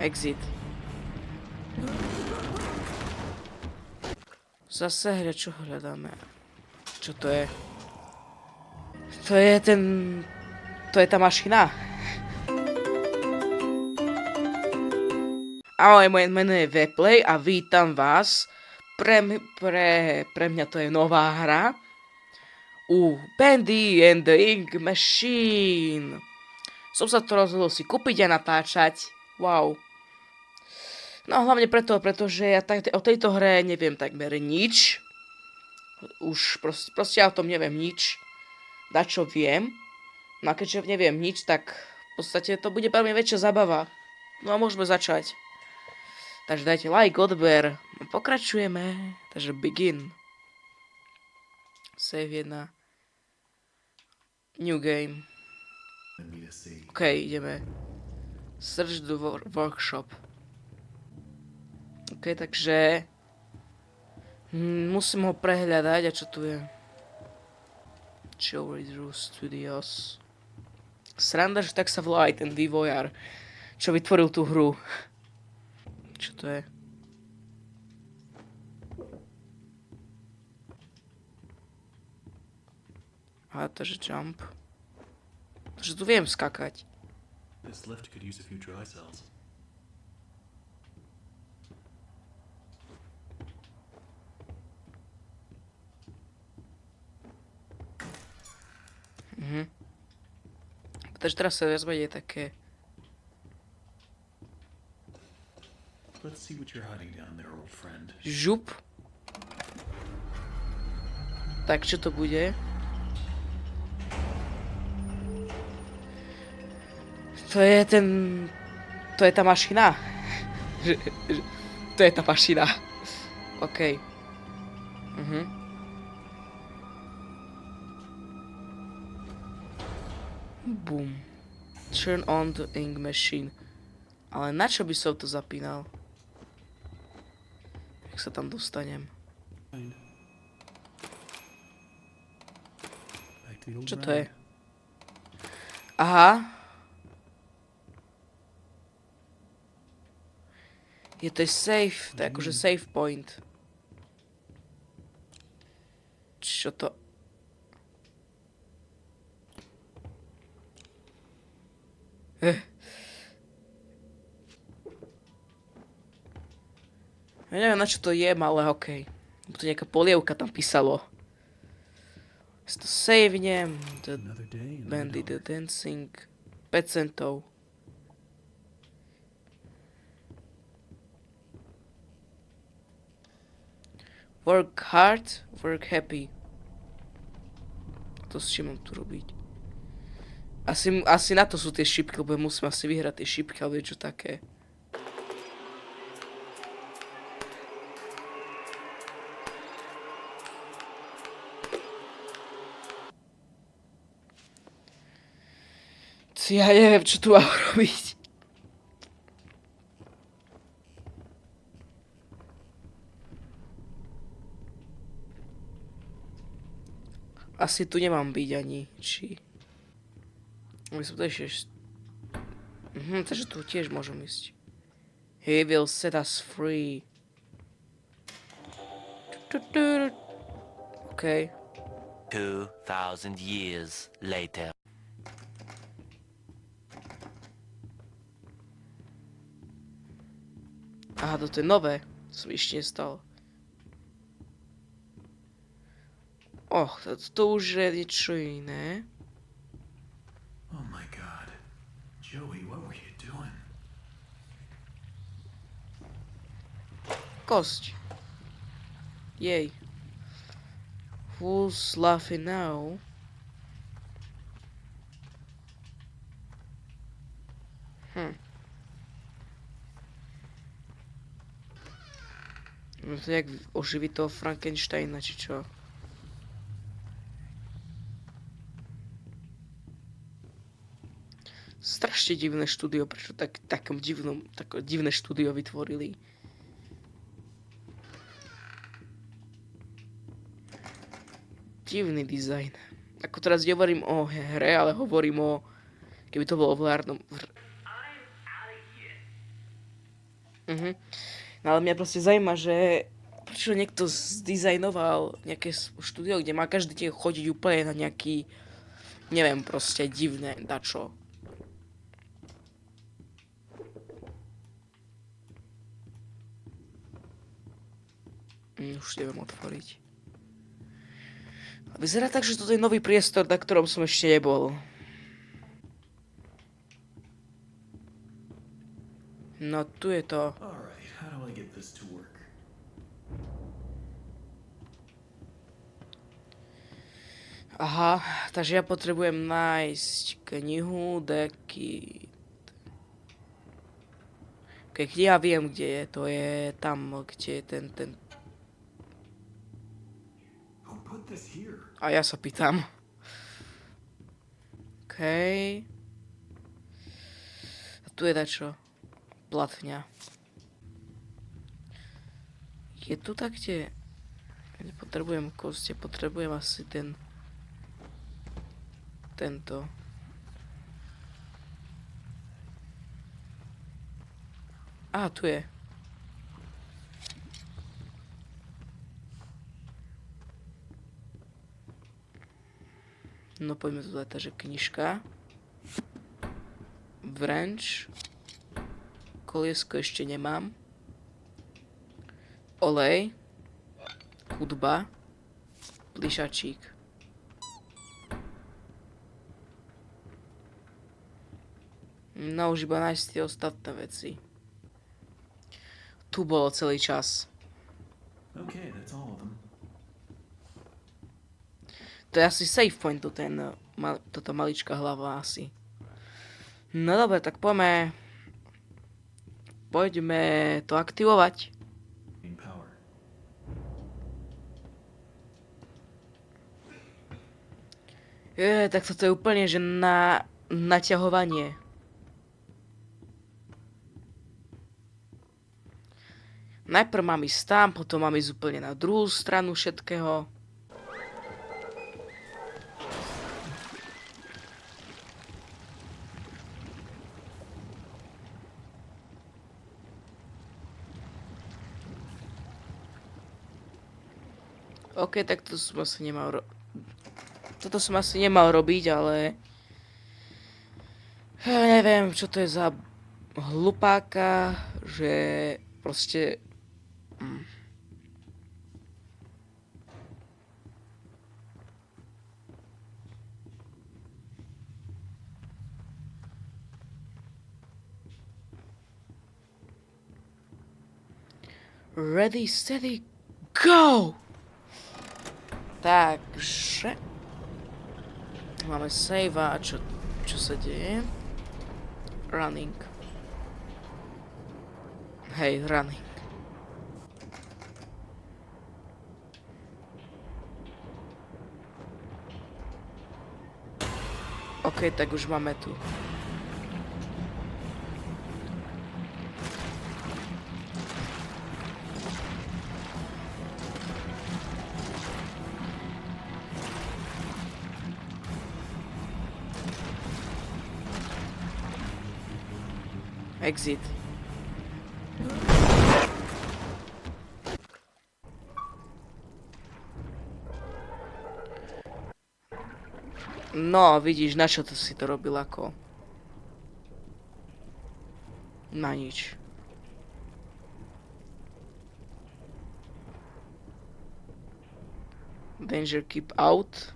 Exit. Zase hľa, čo hľadáme? Čo to je? To je ten... To je tá mašina. Ahoj, moje meno je Veplay a vítam vás. Pre mňa to je nová hra. Bendy and the Ink Machine. Som sa to rozhodol si kúpiť a natáčať. Wow. No hlavne pretože ja o tejto hre neviem takmer nič. Už proste ja o tom neviem nič. Dačo viem. No a keďže neviem nič, tak v podstate to bude veľmi väčšia zabava. No a môžeme začať. Takže dajte like, odber. Pokračujeme. Takže begin. Save 1. New game. OK, ideme. Search the workshop. OK, takže... musím ho prehľadať. A čo tu je? Joe Drew Studios. Sranda, že tak sa volá aj ten vývojár, čo vytvoril tú hru. Čo to je? Aha, takže jump. Takže tu viem skakať. This lift could use a few dry cells. Takže teraz sa viac menej také... Let's see what you're hiding down there, old friend. Žup. Tak, čo to bude? To je ten... To je tá mašina. To je tá mašina. OK. Boom. Turn on the ink machine. Ale na čo by som to zapínal? Jak sa tam dostanem? Čo to je? Aha. Je to safe, to je akože save point. Čo to? Ja neviem, na čo to je, ale okej. To nejaká polievka tam písalo. Si to savenem. The Bandy, the Dancing. 5 centov. Work hard, work happy. To s čím mám tu robiť? Asi na to sú tie šipky, lebo musím asi vyhrať tie šipky, alebo niečo také. Ja neviem, čo tu mám robiť. Asi tu nemám byť ani, či... Myslím, to ešte... takže tu tiež môžem ísť. He will set us free. OK. 2,000 years later. Aha, toto je nové. To som ešte nestal. To už je niečo iné. Oh my god. Joey, what were you doing? Kosť. Jej. Who's laughing now? No to jak oživiť toho Frankensteina, či čo? Strašne divné štúdio, prečo také divné štúdio vytvorili. Divný dizajn. Ako teraz nehovorím o hre, ale hovorím o... Keby to bolo v reálnom... No ale mňa proste zaujíma, že prečo niekto zdizajnoval nejaké štúdio, kde má každý deň chodiť úplne na nejaký, neviem, proste divné dačo. Už neviem otvoriť. A vyzerá tak, že toto je nový priestor, na ktorom som ešte nebol. No tu je to. Alright, how do I get this to work? Aha, takže ja potrebujem nájsť knihu, deky. Keď ja viem, kde je, to je tam, kde je ten. Who put this here? A ja sa pýtam. Okej. A tu je dačo. Platňa. Je tu tak, kde... Ja nepotrebujem koste, potrebujem asi tento. Á, tu je. No poďme tu dať, takže knižka. Wrench. Koliesko ešte nemám. Olej. Hudba. Plišačík. No už iba nájsť tie ostatné veci. Tu bolo celý čas. Okay, that's all of them. To je asi save point, toto maličká hlava asi. No dobre, tak poďme to aktivovať. In power. Tak toto je úplne, že na naťahovanie. Najprv mám ísť tam, potom mám ísť úplne na druhú stranu všetkého. OK, tak to som asi nemal toto som asi nemal robiť, ale... Neviem, čo to je za hlupáka, že proste... Ready, steady, go! Takže... Máme save a čo sa deje? Running. Hej, running. OK, tak už máme tu. Exit. No, vidíš, na čo to si to robil ako? Na nič. Danger, keep out.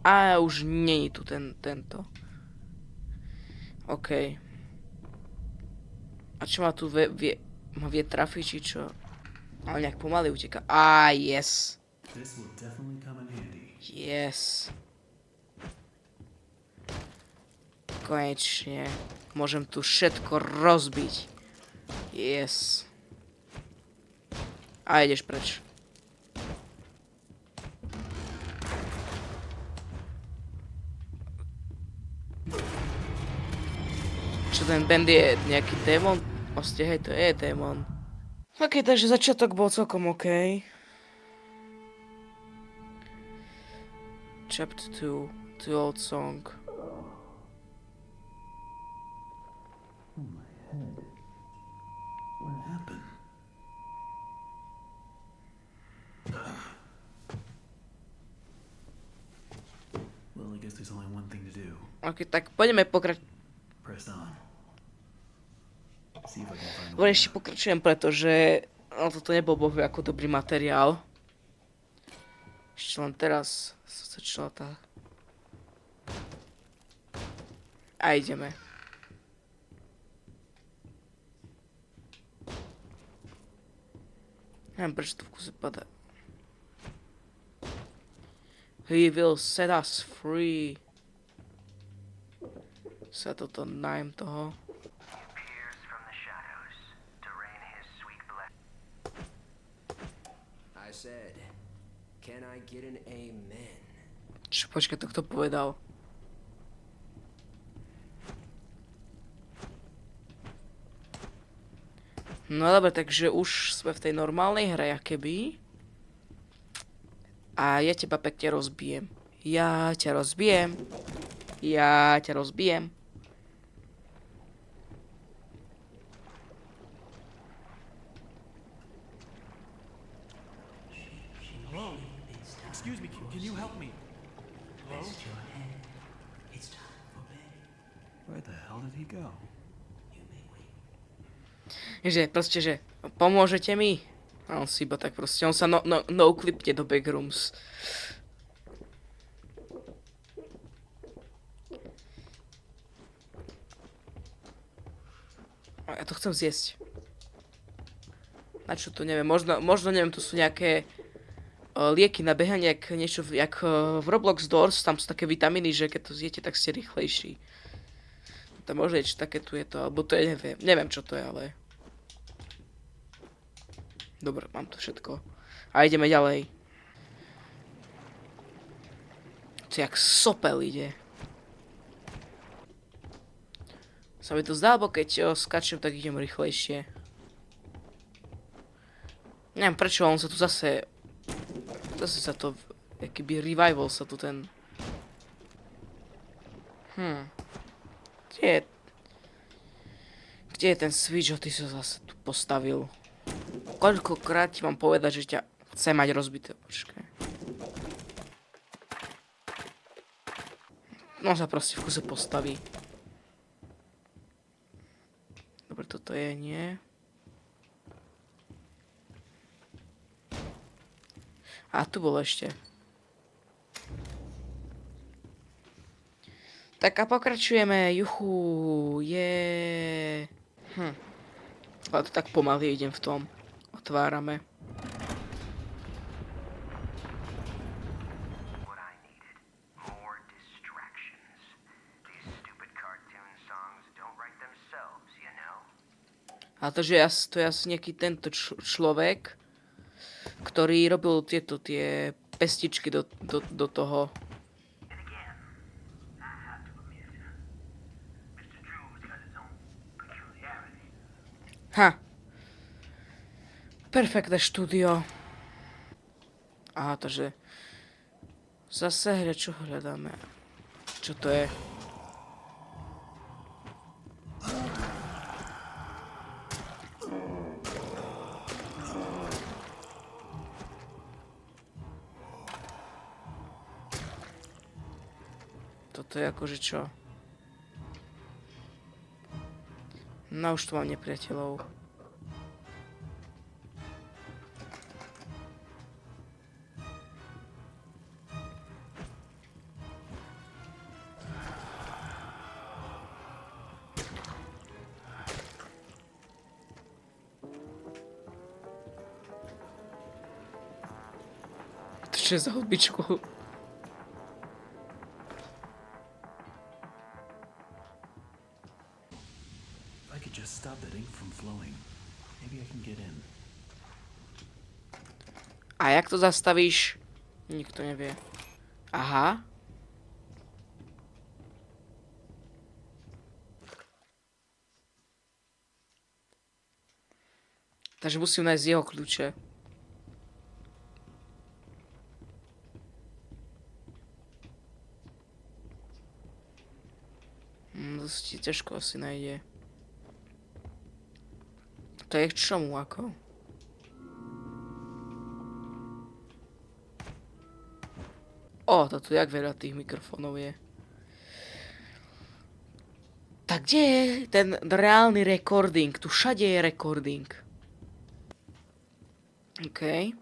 A už není tu tento. OK. A čo ma tu vie trafiť, či čo? Ale nejak pomaly uteká. Yes. This will definitely come in handy. Yes. Konečne. Môžem tu všetko rozbiť. Yes. A ideš preč. Čo ten band je nejaký démon? Vlastne, hej, to je démon. Ok, takže začiatok bol celkom OK. Chapter 2, The Old Song. Oh, my head. What happened? Well, I guess there's only one thing to do. Ok, tak poďme Press on. See if I can find a Dobre, way ešte out. pokračujem, pretože toto nebol bohu ako dobrý materiál. Ešte len teraz sa začala tá... A ideme. Neviem, prečo to v kuse padá. He will set us free. Sa toto najem toho. Appears from the shadows to rain his sweet blessing. I said, can I get an amen? Čo, počkaj, to kto povedal? No dobre, takže už sme v tej normálnej hre, akéby. A ja teba pekne rozbijem. Ja ťa rozbijem. Ja ťa rozbijem. Hello? Excuse me, can you help me? Hello? Where the hell did he go? Že proste, že pomôžete mi? A on si iba tak proste, on sa no-clipne do backrooms. A ja to chcem zjesť. Na čo to neviem, možno neviem, tu sú nejaké lieky na behanie, niečo jak v Roblox Doors, tam sú také vitamíny, že keď to zjete, tak ste rýchlejší. To možno niečo také tu je to, alebo to je, neviem čo to je, ale... Dobre, mám to všetko. A ideme ďalej. To jak sopel ide. Sa mi to zdá, bo keď skačem, tak idem rýchlejšie. Neviem prečo, on sa tu zase... Zase sa to... Jakýby revival sa tu ten... Kde je... Kde je ten switch, ho ty sa zase tu postavil? Koľkokrát ti mám povedať, že ťa chce mať rozbité. Počkaj. No sa proste v kuse postaví. Dobre, toto je, nie? A tu bol ešte. Tak a pokračujeme. Juchu, je. Ale to tak pomaly idem v tom. Otvárame. What I needed. More distractions. These stupid cartoon songs don't write themselves, you know? A to je asi nejaký tento človek, ktorý robil tie pestičky do toho. And again, I have to admit, Mr. Drew's got his own peculiarities. Ha. Perfektné štúdio. Aha, takže... Zase hľa, čo hľadáme? Čo to je? Toto je akože čo? No už tu mám nepriateľov. To čo je za hudbičku? If I could just stop that ink from flowing, maybe I can get in. A jak to zastavíš? Nikto nevie. Aha. Takže musím nájsť jeho kľúče. Dosť ťažko asi nájde. To je k čomu, ako? Toto jak veľa tých mikrofónov je. Tak kde je ten reálny recording? Tu všade je recording. OK.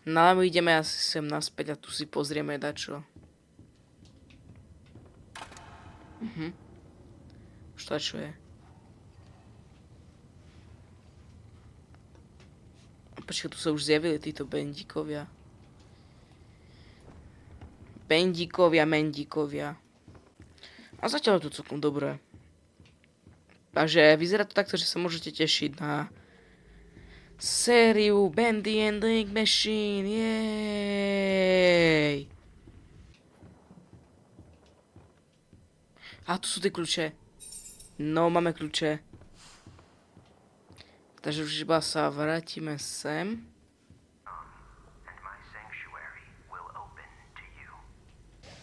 No ale my ideme asi sem naspäť a tu si pozrieme dačo. Čo čo je? Počkaj, tu sa už zjavili títo bendíkovia. Mendíkovia. A zatiaľ je to celkom dobré. Takže vyzerá to takto, že sa môžete tešiť na sériu Bendy and the Ink Machine. Jej! A tu sú tie kľúče. No, máme kľúče. Takže už iba sa vrátime sem. And my sanctuary will open to you.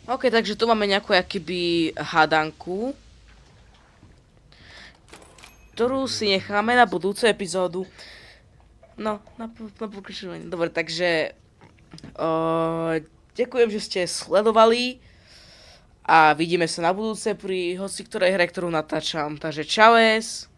OK, takže tu máme nejakú akoby hádanku, ktorú si necháme na budúcu epizódu. No, na pokračovanie. Dobre, takže ďakujem, že ste sledovali a vidíme sa na budúce pri hoci ktorej hre, ktorú natáčam. Takže čaues.